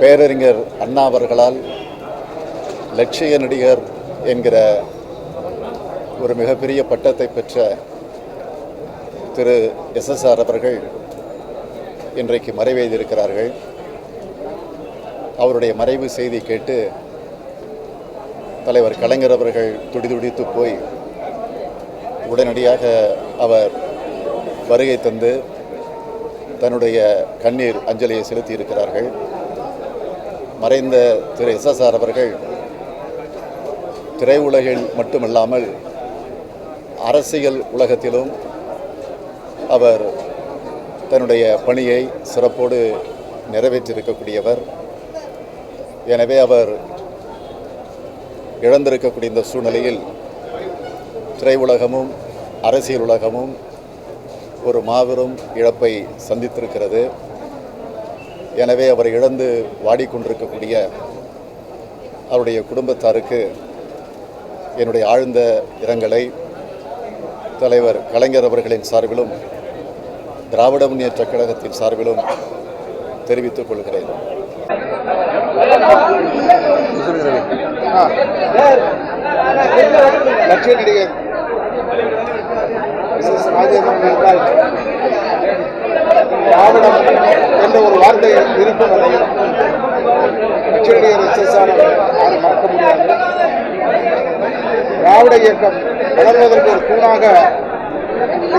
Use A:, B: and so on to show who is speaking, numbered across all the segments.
A: பேரறிஞர் அண்ணா அவர்களால் லட்சிய நடிகர் என்கிற ஒரு மிகப்பெரிய பட்டத்தை பெற்ற திரு எஸ்எஸ்ஆர் அவர்கள் இன்றைக்கு மறைவெய்திருக்கிறார்கள். அவருடைய மறைவு செய்தி கேட்டு தலைவர் கலைஞர் அவர்கள் துடிதுடித்து போய் உடனடியாக அவர் வருகை தந்து தன்னுடைய கண்ணீர் அஞ்சலியை செலுத்தியிருக்கிறார்கள். மறைந்த திரு எஸ்எஸ்ஆர் அவர்கள் திரையுலகில் மட்டுமல்லாமல் அரசியல் உலகத்திலும் அவர் தன்னுடைய பணியை சிறப்போடு நிறைவேற்றியிருக்கக்கூடியவர். எனவே அவர் இழந்திருக்கக்கூடிய இந்த சூழ்நிலையில் திரையுலகமும் அரசியல் உலகமும் ஒரு மாபெரும் இழப்பை சந்தித்திருக்கிறது. எனவே அவர் இழந்து வாடிக்கொண்டிருக்கக்கூடிய அவருடைய குடும்பத்தாருக்கு என்னுடைய ஆழ்ந்த இரங்கலை தலைவர் கலைஞர் அவர்களின் சார்பிலும் திராவிட முன்னேற்றக் கழகத்தின் சார்பிலும் தெரிவித்துக் கொள்கிறேன்.
B: லட்சிய நடிகர் ராஜேந்திரன் என்றால் திராவிடம் என்ற ஒரு வார்த்தை இருக்கும் வரையில் லட்சிய நடிகர் எஸ்எஸ்ஆர் யாரும் மறக்க முடியாது. திராவிட இயக்கம் வளர்வதற்கு ஒரு தூணாக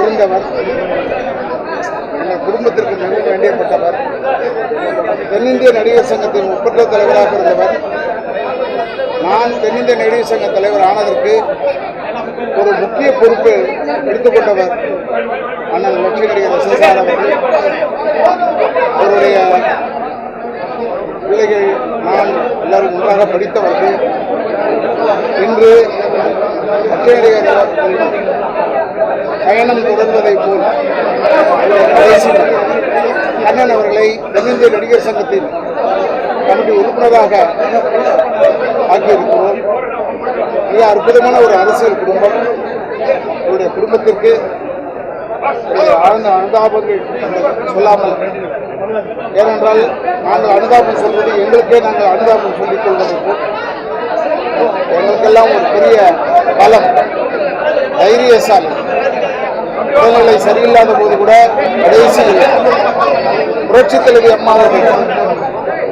B: இருந்தவர். எங்கள் குடும்பத்திற்கு மிக வேண்டியப்பட்டவர். தென்னிந்திய நடிகர் சங்கத்தின் ஒப்பற்ற தலைவராக இருந்தவர். நான் தென்னிந்திய நடிகர் சங்க தலைவர் ஆனதற்கு ஒரு முக்கிய பொறுப்பு எடுத்துக்கொண்டவர் அண்ணன் லட்சிய நடிகர் எஸ்எஸ்ஆர் அவர்கள். அவருடைய பிள்ளைகள் நான் எல்லாரும் ஒன்றாக படித்தவர்கள். இன்று லட்சிய நடிகர் பயணம் தொடர்வதை போல் கண்ணன் அவர்களை தென்னிந்திய நடிகர் சங்கத்தின் கமிட்டி உறுப்பினராக ஆக்கியிருக்கிறோம். மிக அற்புதமான ஒரு அரசியல் குடும்பம். அவருடைய குடும்பத்திற்கு ஆழ்ந்த அனுதாபங்கள் சொல்லாமல், ஏனென்றால் நாங்கள் அனுதாபம் சொல்வது எங்களுக்கே நாங்கள் அனுதாபம் சொல்லிக் கொள்வது போல் எங்களுக்கெல்லாம் ஒரு பெரிய பலம், தைரியசாலி. உடல்நிலை சரியில்லாத போது கூட கடைசியில் புரட்சித் தலைவி அம்மா அவர்கள்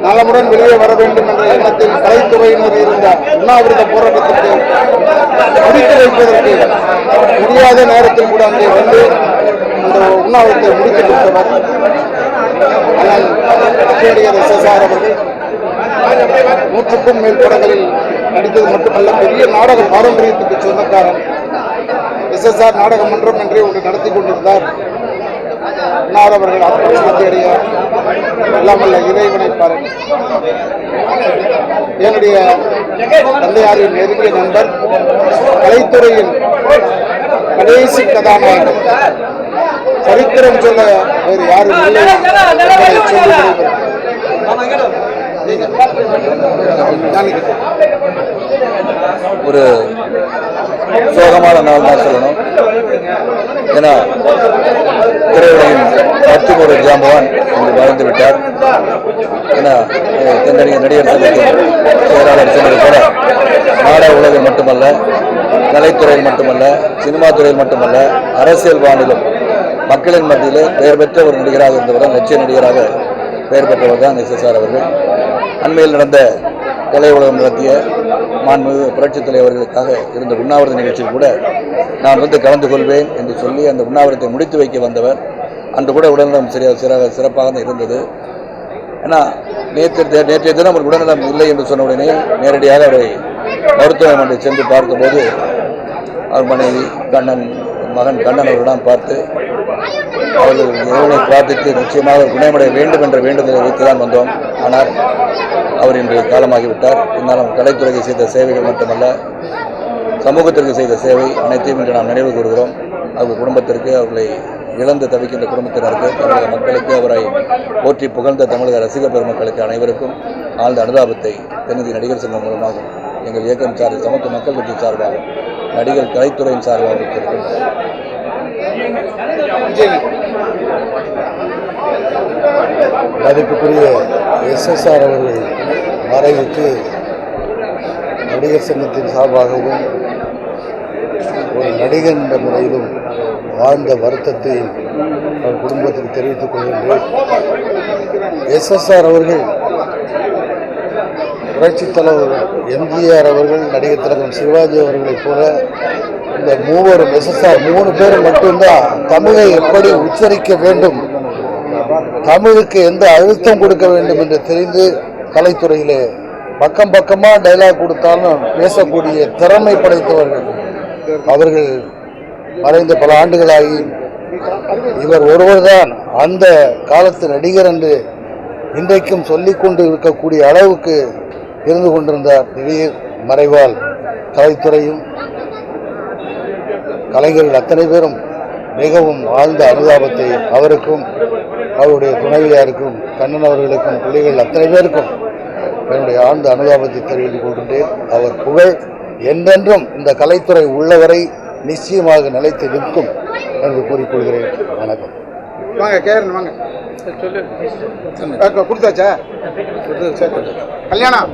B: நலமுடன் வெளியே வர வேண்டும் என்ற எண்ணத்தில் கலைத்துறையினர் இருந்த உண்ணாவிரத போராட்டத்திற்கு முடித்து வைப்பதற்கு முடியாத நேரத்தில் கூட அங்கே வந்து அந்த உண்ணாவிரத்தை முடித்துக் கொடுத்தவர் நடிகர் எஸ்எஸ்ஆர் அவர்கள். 100க்கும் மேல் படங்களில் நடித்தது மட்டுமல்ல, பெரிய நாடக பாரம்பரியத்துக்கு சொந்தக்காரன். எஸ்எஸ்ஆர் நாடக மன்றம் என்றே ஒன்று நடத்தி கொண்டிருந்தார். அன்னார் அவர்கள் ஆத்மசித்தி அடைய இல்லாமல் இறைவனை பாருங்கள். என்னுடைய தந்தையாரின் நெருங்கிய நண்பர், கலைத்துறையின் கடைசி கதாநாயகன். சரித்திரம் சொல்ல வேறு யாரும் இல்லை.
C: ஒரு சோகமான நாள் தான் சொல்லணும். ஏன்னா திரையுலகின் மற்றும் ஒரு ஜாம்பவான் இன்று வாழ்ந்து விட்டார். ஏன்னா தென்னடிகர் நடிகர் சங்கத்தின் செயலாளர் சொன்னது போல நாடக உலகில் மட்டுமல்ல, கலைத்துறையில் மட்டுமல்ல, சினிமா துறையில் மட்டுமல்ல, அரசியல் வானிலும் மக்களின் மத்தியிலே பெயர் பெற்ற ஒரு நடிகராக இருந்தவர், லட்சிய நடிகராக பெயர் பெற்றவர் தான் எஸ்எஸ்ஆர் அவர்கள். அண்மையில் நடந்த கலை உலகம் நடத்திய மாண்புமிகு புரட்சித் தலைவர்களுக்காக இருந்த உண்ணாவிரத நிகழ்ச்சியில் கூட நான் வந்து கலந்து கொள்வேன் என்று சொல்லி அந்த உண்ணாவிரத்தை முடித்து வைக்க வந்தவர். அன்று கூட உடல்நலம் சிறப்பாக தான் இருந்தது. ஏன்னா நேற்றைய தினம் ஒரு உடல்நலம் இல்லை என்று சொன்ன உடனே நேரடியாக அவரை மருத்துவமனை சென்று பார்த்தபோது அவர் மனைவி மகன் கண்ணன் அவர்களிடம் பார்த்து அவர்கள் இறைவனை பிரார்த்தித்து நிச்சயமாக குணமடைய வேண்டும் என்ற வேண்டுதலை வைத்துதான் வந்தோம். ஆனால் அவர் இன்று காலமாகிவிட்டார். இருந்தாலும் கலைத்துறைக்கு செய்த சேவைகள் மட்டுமல்ல, சமூகத்திற்கு செய்த சேவை அனைத்தையும் இன்று நாம் நினைவு கூறுகிறோம். அவர்கள் குடும்பத்திற்கு, அவர்களை இழந்து தவிக்கின்ற குடும்பத்தினருக்கு, தமிழக மக்களுக்கு, அவரை போற்றி புகழ்ந்த தமிழக ரசிக பெருமக்களுக்கு அனைவருக்கும் ஆழ்ந்த அனுதாபத்தை தென்னிந்திய நடிகர் சங்கம் மூலமாகவும் எங்கள் இயக்கம் சார்ந்த சமத்துவ மக்கள் கட்சி சார்பாகவும் நடிகர் கலைத்துறையின் சார்பாகவும் இருக்கிறது.
A: மதிப்புக்குரிய
B: எஸ்எஸ்ஆர் அவர்கள் மறைவுக்கு நடிகர் சங்கத்தின் சார்பாகவும் ஒரு நடிகன் என்ற முறையிலும் ஆழ்ந்த வருத்தத்தை அவர் குடும்பத்துக்கு தெரிவித்துக் கொள்கின்றேன். எஸ்எஸ்ஆர் அவர்கள் புரட்சித் தலைவர் எம்ஜிஆர் அவர்கள், நடிகர் திலகம் சிவாஜி அவர்களைப் போல இந்த மூவரும் எஸ்எஸ்ஆர் 3 பேர் மட்டும்தான் தமிழை எப்படி உச்சரிக்க வேண்டும், தமிழுக்கு எந்த அழுத்தம் கொடுக்க வேண்டும் என்று தெரிந்து கலைத்துறையிலே பக்கம் பக்கமாக டைலாக் கொடுத்தாலும் பேசக்கூடிய திறமை படைத்தவர்கள். அவர்கள் மறைந்த பல ஆண்டுகளாகி இவர் ஒருவர்தான் அந்த காலத்து நடிகர் என்று இன்றைக்கும் சொல்லிக் கொண்டு இருக்கக்கூடிய அளவுக்கு இருந்து கொண்டிருந்தார். திடீர் மறைவால் கலைத்துறையும் கலைஞர்கள் அத்தனை பேரும் மிகவும் ஆழ்ந்த அனுதாபத்தை அவருக்கும் அவருடைய துணைவியாருக்கும் கண்ணன் அவர்களுக்கும் பிள்ளைகள் அத்தனை பேருக்கும் என்னுடைய ஆழ்ந்த அனுதாபத்தை தெரிவித்துக் கொள்கின்றேன். அவர் புகழ் என்றென்றும் இந்த கலைத்துறை உள்ளவரை நிச்சயமாக நிலைத்து நிற்கும் என்று கூறிக்கொள்கிறேன். வணக்கம்.
D: வாங்க கேரன் வாங்க கொடுத்தாச்சா கல்யாணம்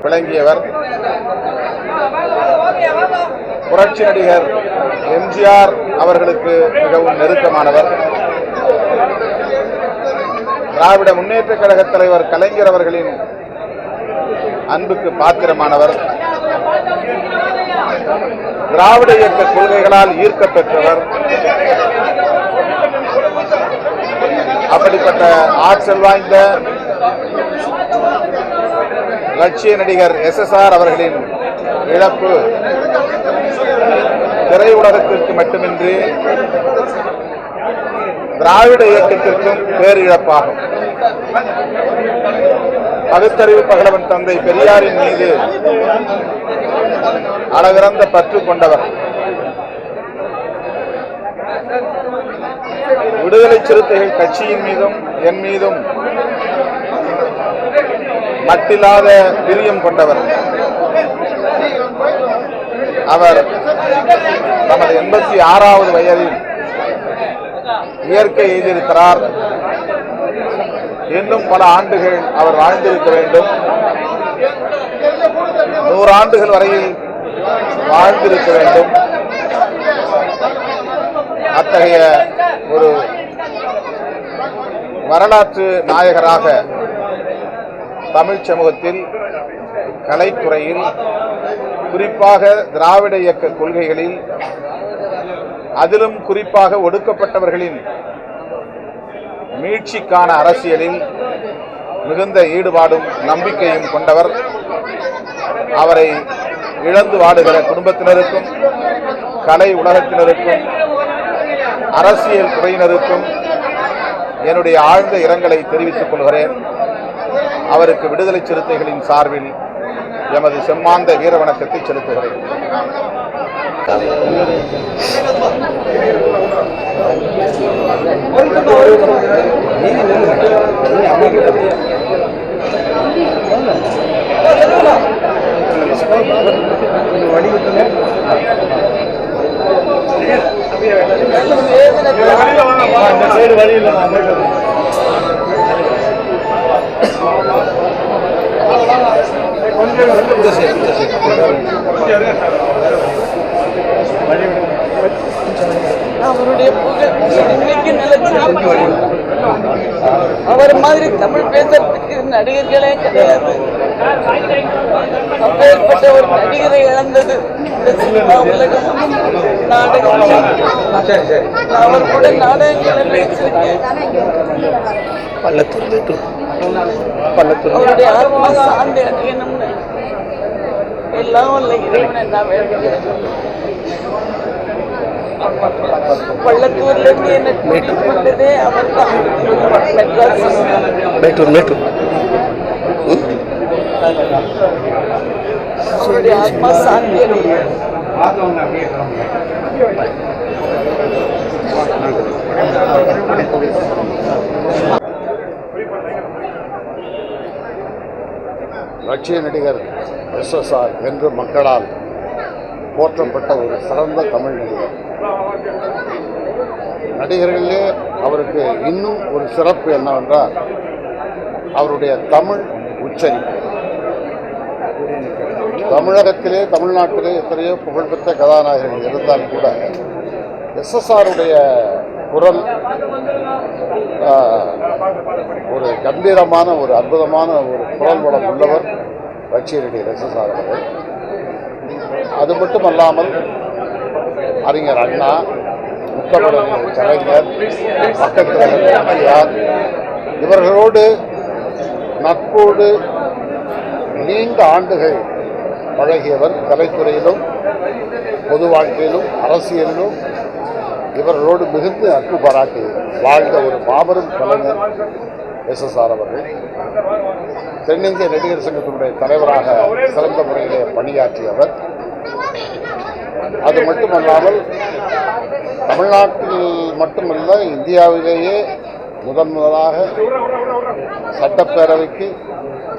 E: விளங்கியவர் புரட்சி நடிகர் எம்ஜிஆர் அவர்களுக்கு மிகவும் நெருக்கமானவர். திராவிட முன்னேற்ற கழக தலைவர் கலைஞர் அவர்களின் அன்புக்கு பாத்திரமானவர். திராவிட இயக்க கொள்கைகளால் ஈர்க்க பெற்றவர். அப்படிப்பட்ட ஆற்றல் வாய்ந்த லட்சிய நடிகர் எஸ்எஸ்ஆர் அவர்களின் இழப்பு திரையுலகத்திற்கு மட்டுமின்றி திராவிட இயக்கத்திற்கும் பேரிழப்பாகும். பகுத்தறிவு பகலவன் தந்தை பெரியாரின் மீது அளவிறந்த பற்று கொண்டவர். விடுதலை சிறுத்தைகள் கட்சியின் மீதும் என் மீதும் மட்டில்லாத பிரியம் கொண்டவர். அவர் தமது 86வது வயதில் இயற்கை எய்திருக்கிறார். இன்னும் பல ஆண்டுகள் அவர் வாழ்ந்திருக்க வேண்டும். 100 ஆண்டுகள் வரையில் வாழ்ந்திருக்க வேண்டும். அத்தகைய ஒரு வரலாற்று நாயகராக தமிழ் சமூகத்தில், கலைத்துறையில், குறிப்பாக திராவிட இயக்க கொள்கைகளில், அதிலும் குறிப்பாக ஒடுக்கப்பட்டவர்களின் மீட்சிக்கான அரசியலில் மிகுந்த ஈடுபாடும் நம்பிக்கையும் கொண்டவர். அவரை இழந்து வாடுகிற குடும்பத்தினருக்கும், கலை உலகத்தினருக்கும், அரசியல் துறையினருக்கும் என்னுடைய ஆழ்ந்த இரங்கலை தெரிவித்துக் கொள்கிறேன். அவருக்கு விடுதலை சிறுத்தைகளின் சார்பில் எமது செம்மாந்த வீர வணக்கத்தை செலுத்துகிறேன்.
F: அவருடைய புகழ் இன்னைக்கு நிலைச்சிருக்கும். அவர் மாதிரி தமிழ் பேசுறதுக்கு நடிகர்களே கிடையாது. அப்பேற்பட்ட ஒரு நடிகரை இழந்தது இந்த சினிமா உலகம், நாடகம். அவர் கூட நாடகங்களை நடிச்சிருக்கேன். அவருடைய ஆத்மா சாந்தி அடையணும்னு எல்லாம் உள்ள இறைவனை நான் வேண்டுகிறேன். பள்ளத்தூர்ல இருந்து என்ன கூட்டிட்டு வந்ததே அவர் தான். அவருடைய ஆத்மா சாந்தி அடையும்.
A: லட்சிய நடிகர் எஸ்எஸ்ஆர் என்று மக்களால் போற்றப்பட்ட ஒரு சிறந்த தமிழ் நடிகர். நடிகர்களிலே அவருக்கு இன்னும் ஒரு சிறப்பு என்னவென்றால், அவருடைய தமிழ் உச்சரிப்பு. தமிழகத்திலே தமிழ்நாட்டிலே எத்தனையோ புகழ்பெற்ற கதாநாயகர்கள் இருந்தாலும் கூட எஸ்எஸ்ஆருடைய குரல் ஒரு கம்பீரமான ஒரு அற்புதமான ஒரு குரல் வளம் உள்ளவர் ரட்சியனுடைய எஸ்எஸ்ஆர் அவர்கள். அது மட்டுமல்லாமல் அறிஞர் அண்ணா, முத்தமிழர் கலைஞர், மக்கள் தலைவர் எம்ஜிஆர் இவர்களோடு நட்போடு நீண்ட ஆண்டுகள் பழகியவர். கலைத்துறையிலும் பொது வாழ்க்கையிலும் அரசியலிலும் இவர்களோடு மிகுந்த நட்பு பாராட்டி வாழ்ந்த ஒரு மாபெரும் கலைஞர் எஸ்எஸ்ஆர் அவர்கள். தென்னிந்திய நடிகர் சங்கத்தினுடைய தலைவராக சிறந்த முறையிலே பணியாற்றியவர். அது மட்டுமல்லாமல் தமிழ்நாட்டில் மட்டுமல்ல, இந்தியாவிலேயே முதலாக சட்டப்பேரவைக்கு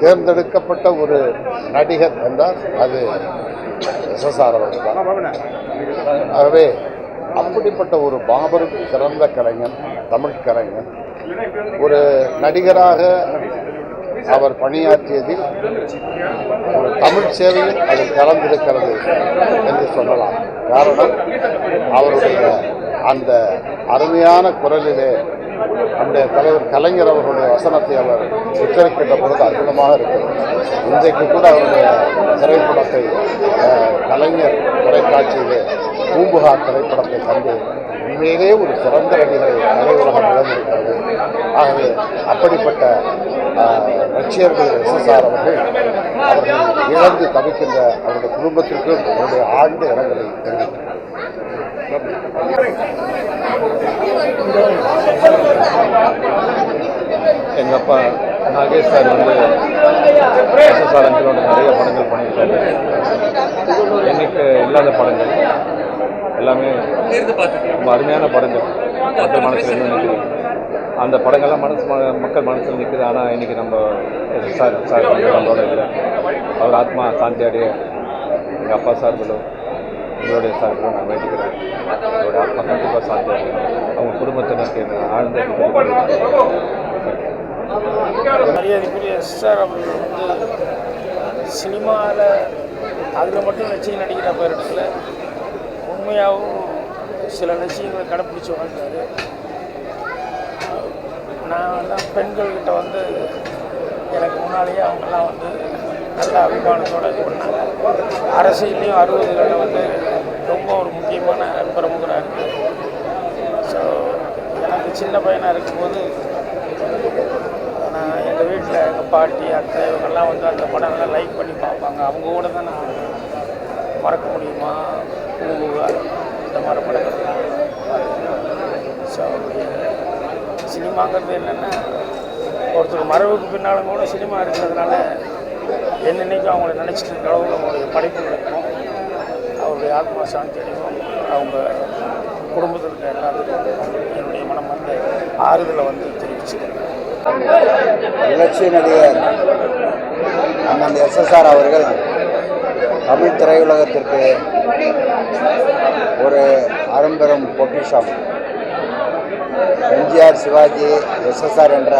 A: தேர்ந்தெடுக்கப்பட்ட ஒரு நடிகர் என்றால் அது எஸ்எஸ்ஆர் அவர்கள் தான். ஆகவே அப்படிப்பட்ட ஒரு மாபெரும் சிறந்த கலைஞர், தமிழ் கலைஞர், ஒரு நடிகராக அவர் பணியாற்றியதில் ஒரு தமிழ் சேவையும் அதில் கலந்திருக்கிறது என்று சொல்லலாம். காரணம், அவருடைய அந்த அருமையான குரலிலே நம்முடைய தலைவர் கலைஞர் அவர்களுடைய வசனத்தை அவர் உச்சரிக்கின்ற பொழுது அற்புதமாக இருக்கிறது. இன்றைக்கு கூட அவருடைய திரைப்படத்தை கலைஞர் தொலைக்காட்சியிலே பூம்புகார் திரைப்படத்தை கண்டு உண்மையிலே ஒரு சிறந்த நடிகரை திரையுலகம் இழந்திருக்கிறது. ஆகவே அப்படிப்பட்ட ரட்சியர்கள் எஸ்எஸ்ஆர் அவர்கள் இழந்து தவிக்கின்ற அவருடைய குடும்பத்திற்கும் அவருடைய ஆழ்ந்த இரங்கலை தெரிவித்தார்.
C: எங்கள் அப்பா நாகேஷ் சார் எஸ்எஸ்ஆர் அங்கிளோட நிறைய படங்கள் பண்ணியிருக்காரு. எனக்கு இல்லாத படங்கள் எல்லாமே ரொம்ப அருமையான படங்கள் மக்கள் மனசில் இன்னும் நிற்குது. அந்த படங்கள்லாம் மக்கள் மனசில் நிற்குது. ஆனால் இன்றைக்கி நம்ம எஸ்எஸ்ஆர் சார் நம்மளோட இல்லை. அவர் ஆத்மா சாந்தி அடைய எங்கள் அப்பா சார்களும் எங்களுடைய சார்களும் நான் வேண்டிக்கிறேன். அவருடைய ஆத்மா கண்டிப்பாக சாந்தி அடையும். அவங்க குடும்பத்தினருக்கு ஆழ்ந்த
D: மரியாதைக்குரிய எஸ்ஆர் அவர்கள் வந்து சினிமாவில் அதில் மட்டும் லட்சியம் நடிக்கிற பேரிடத்தில் உண்மையாகவும் சில லட்சியங்களை கடைப்பிடிச்சி வாழ்ந்தார். நான் தான் பெண்கள்கிட்ட வந்து எனக்கு முன்னாலேயே அவங்கெல்லாம் வந்து நல்ல அபிமானத்தோடு இது பண்ணாங்க. அரசியலையும் 60களில் வந்து ரொம்ப ஒரு முக்கியமான பிரமுகராக இருக்குது. ஸோ எனக்கு சின்ன பையனாக இருக்கும்போது நான் எங்கள் வீட்டில் எங்கள் பாட்டி அத்தை இவங்கெல்லாம் வந்து அந்த படம்லாம் லைக் பண்ணி பார்ப்பாங்க. அவங்க கூட தான் நான் மறக்க முடியுமா, பூம்புகார் இந்த மாதிரி படங்கள்லாம். ஸோ சினிமாங்கிறது என்னென்னா ஒருத்தர் மரபுக்கு பின்னாலும் கூட சினிமா இருக்கிறதுனால என்னென்னைக்கும் அவங்கள நினச்சிட்டு இருக்கிற அளவுக்கு அவங்களுடைய படைப்புகள் இருக்கும். அவருடைய ஆத்மா சாந்தி அடையும். அவங்க குடும்பத்தில் இருக்க எல்லாத்துக்கும் என்னுடைய மனம் வந்து ஆறுதலை வந்து தெரிவிச்சுக்கிறேன்.
B: இலட்சிய நடிகர் அண்ணன் எஸ்எஸ்ஆர் அவர்கள் தமிழ் திரையுலகத்திற்கு ஒரு அரும்பெரும் பொக்கிஷம். எம்ஜிஆர், சிவாஜி, எஸ்எஸ்ஆர் என்ற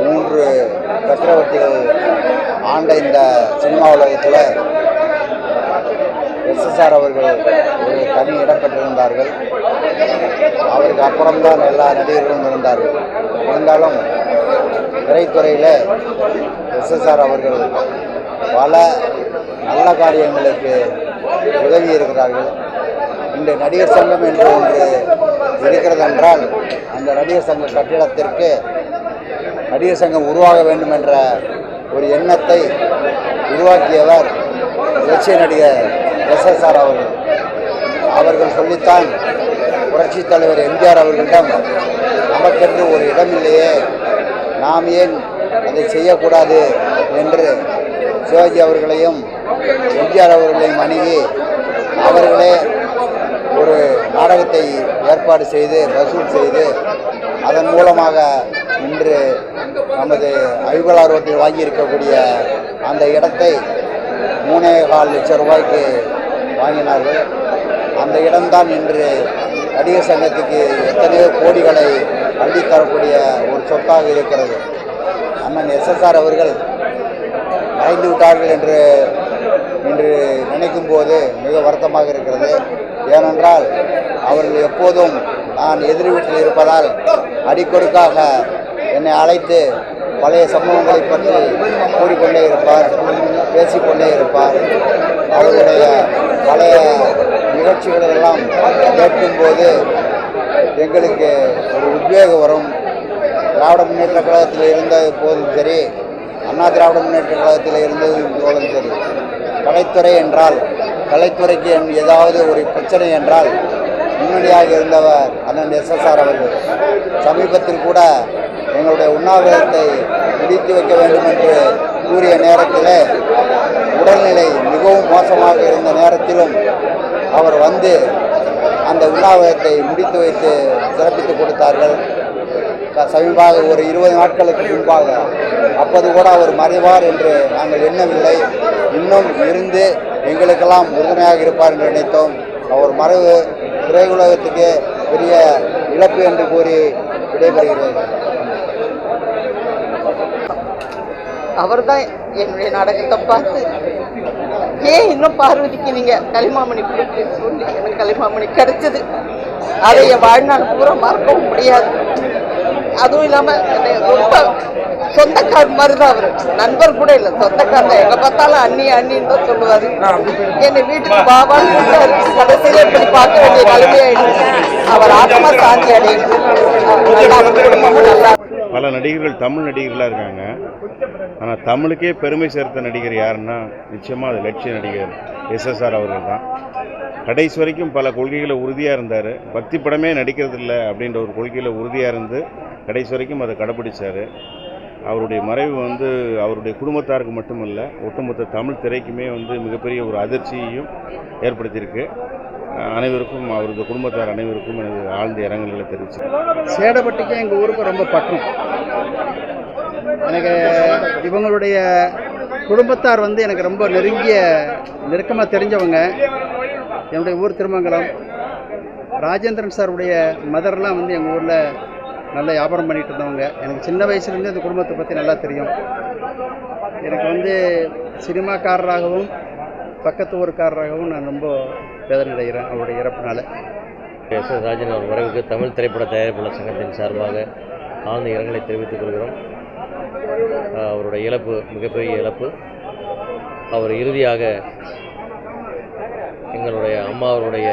B: 3 சக்கரவர்த்திகள் ஆண்ட இந்த சினிமா உலகத்தில் எஸ்எஸ்ஆர் அவர்கள் ஒரு தனி இடம் பெற்றிருந்தார்கள். அவருக்கு அப்புறம்தான் எல்லா நடிகர்களும் இருந்தார்கள். இருந்தாலும் திரைத்துறையில் எஸ்எஸ்ஆர் அவர்கள் பல நல்ல காரியங்களுக்கு உதவி இருக்கிறார்கள். இந்த நடிகர் சங்கம் என்று ஒன்று இருக்கிறது என்றால் அந்த நடிகர் சங்க கட்டிடத்திற்கு நடிகர் சங்கம் உருவாக வேண்டும் என்ற ஒரு எண்ணத்தை உருவாக்கியவர் இலட்சிய நடிகர் எஸ்எஸ்ஆர் அவர்கள் சொல்லித்தான் புரட்சித் தலைவர் எம்ஜிஆர் அவர்களிடம் நமக்கென்று ஒரு இடம் இல்லையே, நாம் ஏன் அதை செய்யக்கூடாது என்று சிவாஜி அவர்களையும் எம்ஜிஆர் அவர்களையும் அணுகி அவர்களே ஒரு நாடகத்தை ஏற்பாடு செய்து வசூல் செய்து அதன் மூலமாக இன்று நமது ஐபலா ரோட்டில் வாங்கியிருக்கக்கூடிய அந்த இடத்தை 3.25 லட்சம் ரூபாய்க்கு வாங்கினார்கள். அந்த இடம்தான் இன்று நடிகர் சங்கத்துக்கு எத்தனையோ கோடிகளை அள்ளித்தரக்கூடிய ஒரு சொத்தாக இருக்கிறது.
G: அண்ணன் SSR அவர்கள் மறைந்து விட்டார்கள் என்று நினைக்கும் போது மிக வருத்தமாக இருக்கிறது. ஏனென்றால் அவர்கள் எப்போதும் நான் எதிர் வீட்டில் இருப்பதால் அடிக்கொடுக்காக என்னை அழைத்து பழைய சம்பவங்களை பற்றி கூறிக்கொண்டே இருப்பார், பேசிக்கொண்டே இருப்பார். அவர்களுடைய பழைய நிகழ்ச்சிகளெல்லாம் கேட்கும்போது எங்களுக்கு ஒரு உத்வேகம் வரும். திராவிட முன்னேற்ற கழகத்தில் இருந்த போதும் சரி, அண்ணா திராவிட முன்னேற்ற கழகத்தில் இருந்தது போதும் சரி, கலைத்துறை என்றால் கலைத்துறைக்கு ஏதாவது ஒரு பிரச்சனை என்றால் முன்னணியாக இருந்தவர் அண்ணன் SSR அவர்கள். சமீபத்தில் கூட எங்களுடைய உண்ணாவிரதத்தை முடித்து வைக்க வேண்டும் என்று கூறிய நேரத்தில் உடல்நிலை மிகவும் மோசமாக இருந்த நேரத்திலும் அவர் வந்து அந்த உண்ணாவிரதத்தை முடித்து வைத்து சிறப்பித்து கொடுத்தார்கள். சமீபமாக ஒரு 20 நாட்களுக்கு முன்பாக அப்போது கூட அவர் மறைவார் என்று நாங்கள் எண்ணவில்லை. இன்னும் இருந்து எங்களுக்கெல்லாம் உறுதுணையாக இருப்பார் என்று நினைத்தோம். அவர் மறைவு திரையுலகத்துக்கு பெரிய இழப்பு என்று கூறி விடைபெறுகிறது.
F: அவர் தான் என்னுடைய நாடகத்தை பார்த்து ஏன் இன்னும் பார்வதிக்கு நீங்க கலைமாமணி கொடுக்குன்னு சொல்லி எனக்கு கலைமாமணி கிடைச்சது. அதை என் வாழ்நாள் பூரா மறக்கவும் முடியாது. அதுவும் இல்லாம ரொம்ப சொந்தக்கார் மாதிரி தான் அவரு, நண்பர் கூட இல்லை, சொந்தக்கார் தான். எங்க பார்த்தாலும் அண்ணி அண்ணின்னு தான் சொல்லுவாரு. என்னை வீட்டுக்கு பாபான்னு கூப்பிட்டாரு. கடைசியில இப்படி பார்க்க வேண்டிய நிலைமையாயிடுச்சு. அவர் ஆத்மா சாந்தி அடையுது. நல்லா குடும்பமும் நல்லா.
E: பல நடிகர்கள் தமிழ் நடிகர்களாக இருக்காங்க. ஆனால் தமிழுக்கே பெருமை சேர்த்த நடிகர் யாருன்னா நிச்சயமாக அது லட்சிய நடிகர் SSR அவர்கள் தான். கடைசி வரைக்கும் பல கொள்கைகளை உறுதியாக இருந்தார். பக்தி படமே நடிக்கிறதில்ல அப்படின்ற ஒரு கொள்கையில் உறுதியாக இருந்து கடைசி வரைக்கும் அதை கடைப்பிடிச்சார். அவருடைய மறைவு அவருடைய குடும்பத்தாருக்கு மட்டுமல்ல, ஒட்டுமொத்த தமிழ் திரைக்குமே மிகப்பெரிய ஒரு அதிர்ச்சியையும் ஏற்படுத்தியிருக்கு. அனைவருக்கும், அவரது குடும்பத்தார் அனைவருக்கும் எனது ஆழ்ந்த இரங்கல்களை தெரிவிச்சு.
B: சேடப்பட்டிக்கும் எங்கள் ஊருக்கும் ரொம்ப பற்றம். எனக்கு இவங்களுடைய குடும்பத்தார் எனக்கு ரொம்ப நெருக்கமாக தெரிஞ்சவங்க. என்னுடைய ஊர் திருமங்கலம். ராஜேந்திரன் சாருடைய மதர்லாம் எங்கள் ஊரில் நல்ல வியாபாரம் பண்ணிகிட்டு இருந்தவங்க. எனக்கு சின்ன வயசுலேருந்து அந்த குடும்பத்தை பற்றி நல்லா தெரியும். எனக்கு சினிமாக்காரராகவும் பக்கத்து ஊருக்காரராகவும் நான் ரொம்ப வேதனை அடைகிறேன் அவருடைய இறப்பினால.
H: SS ராஜன் அவர் மறைவுக்கு தமிழ் திரைப்பட தயாரிப்பாளர் சங்கத்தின் சார்பாக ஆழ்ந்த இரங்கலை தெரிவித்துக் கொள்கிறோம். அவருடைய இழப்பு மிகப்பெரிய இழப்பு. அவர் இறுதியாக எங்களுடைய அம்மா அவருடைய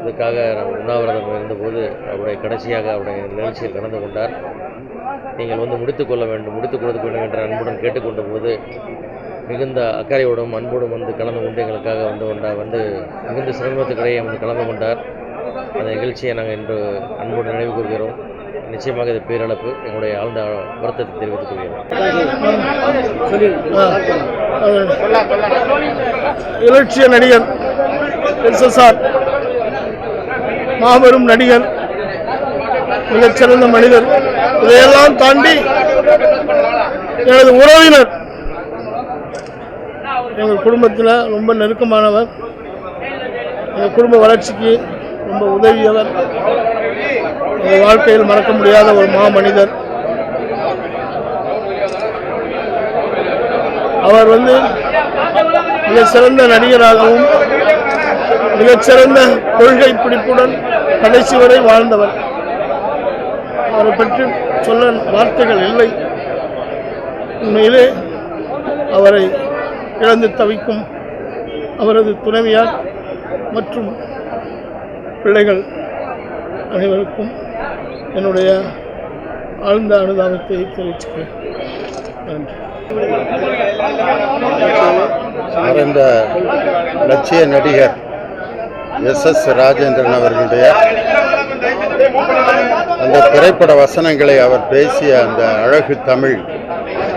H: இதுக்காக உண்ணாவிரதம் இருந்தபோது அவருடைய கடைசியாக அவருடைய நிகழ்ச்சியில் கலந்து கொண்டார். நீங்கள் முடித்துக் கொடுக்க வேண்டும் என்ற அன்புடன் கேட்டுக்கொண்ட போது மிகுந்த அக்கறையோடும் அன்போடும் கலந்து கொண்டு எங்களுக்காக மிகுந்த சிரமத்துக்கிடையே கலந்து கொண்டார். அந்த நிகழ்ச்சியை நாங்கள் இன்று அன்போடு நினைவு கூறுகிறோம். நிச்சயமாக இது பேரிழப்பு. எங்களுடைய ஆழ்ந்த வருத்தத்தை தெரிவித்துக் கொள்கிறோம்.
D: இலட்சிய நடிகர் SSR மாபெரும் நடிகர், மிகச்சிறந்த மனிதர். இதையெல்லாம் தாண்டி எனது உறவினர், எங்கள் குடும்பத்தில் ரொம்ப நெருக்கமானவர், எங்கள் குடும்ப வளர்ச்சிக்கு ரொம்ப உதவியவர், எங்கள் வாழ்க்கையில் மறக்க முடியாத ஒரு மாமனிதர். அவர் மிகச்சிறந்த நடிகராகவும் மிகச்சிறந்த கொள்கை பிடிப்புடன் கடைசி வரை வாழ்ந்தவர். அவரை பற்றி சொல்ல வார்த்தைகள் இல்லை. உண்மையிலே அவரை இழந்து தவிக்கும் அவரது துணைவியார் மற்றும் பிள்ளைகள் அனைவருக்கும் என்னுடைய ஆழ்ந்த அனுதாபத்தை தெரிவிச்சுக்கிறேன். நன்றி.
I: மறைந்த லட்சிய நடிகர் SS ராஜேந்திரன் அவர்களுடைய அந்த திரைப்பட வசனங்களை அவர் பேசிய அந்த அழகு தமிழ்,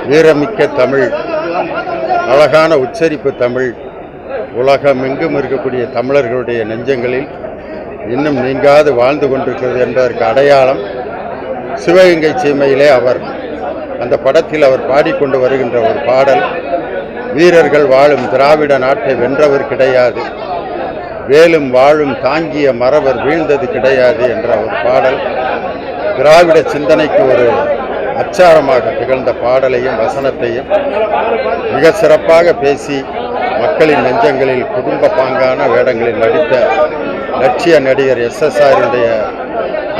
I: வீரமிக்க தமிழ், அழகான உச்சரிப்பு தமிழ் உலகமெங்கும் இருக்கக்கூடிய தமிழர்களுடைய நெஞ்சங்களில் இன்னும் நீங்காது வாழ்ந்து கொண்டிருக்கிறது என்பதற்கு அடையாளம் சிவகங்கை சீமையிலே அவர் அந்த படத்தில் அவர் பாடிக்கொண்டு வருகின்ற ஒரு பாடல், வீரர்கள் வாழும் திராவிட நாட்டை வென்றவர் கிடையாது, வேலும் வாழும் தாங்கிய மறவர் வீழ்ந்தது கிடையாது என்ற ஒரு பாடல் திராவிட சிந்தனைக்கு ஒரு அச்சாரமாக திகழ்ந்த பாடலையும் வசனத்தையும் மிக சிறப்பாக பேசி மக்களின் நெஞ்சங்களில் குடும்ப பாங்கான வேடங்களில் நடித்த லட்சிய நடிகர் SSRனுடைய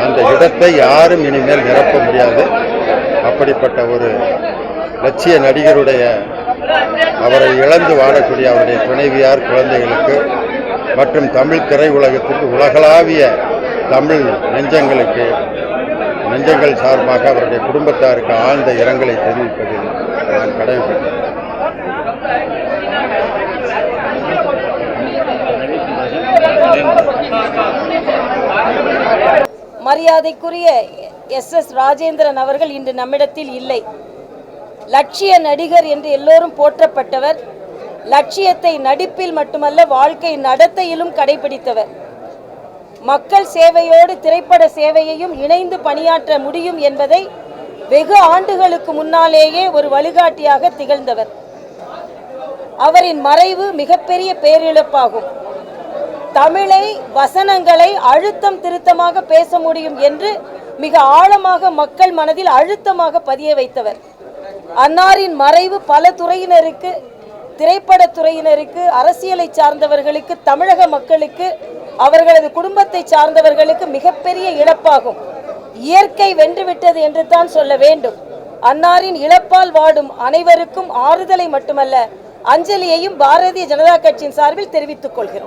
I: அந்த இடத்தை யாரும் இனிமேல் நிரப்ப முடியாது. அப்படிப்பட்ட ஒரு லட்சிய நடிகருடைய அவரை இழந்து வாழக்கூடிய அவருடைய துணைவியார், குழந்தைகளுக்கு மற்றும் தமிழ் திரையுலகத்திற்கு, உலகளாவிய தமிழ் நெஞ்சங்கள் சார்பாக அவருடைய குடும்பத்தாருக்கு ஆழ்ந்த இரங்கலை தெரிவிப்பதில் நான் கடமைப்பட்டேன்.
J: மரியாதைக்குரிய SS ராஜேந்திரன் அவர்கள் இன்று நம்மிடத்தில் இல்லை. லட்சிய நடிகர் என்று எல்லோரும் போற்றப்பட்டவர். லட்சியத்தை நடிப்பில் மட்டுமல்ல, வாழ்க்கை நடத்தையிலும் கடைபிடித்தவர். மக்கள் சேவையோடு திரைப்பட சேவையையும் இணைந்து பணியாற்ற முடியும் என்பதை வெகு ஆண்டுகளுக்கு முன்னாலேயே ஒரு வழிகாட்டியாக திகழ்ந்தவர். அவரின் மறைவு மிகப்பெரிய பேரிழப்பாகும். தமிழை, வசனங்களை அழுத்தம் திருத்தமாக பேச முடியும் என்று மிக ஆழமாக மக்கள் மனதில் அழுத்தமாக பதிய வைத்தவர். அன்னாரின் மறைவு பல துறையினருக்கு, திரைப்படத்துறையினருக்கு, அரசியலை சார்ந்தவர்களுக்கு, தமிழக மக்களுக்கு, அவர்களது குடும்பத்தை சார்ந்தவர்களுக்கு மிகப்பெரிய இழப்பாகும். இயற்கை வென்றுவிட்டது என்று தான் சொல்ல வேண்டும். அன்னாரின் இழப்பால் வாடும் அனைவருக்கும் ஆறுதலை மட்டுமல்ல, அஞ்சலியையும் பாரதிய ஜனதா கட்சியின் சார்பில் தெரிவித்துக் கொள்கிறோம்.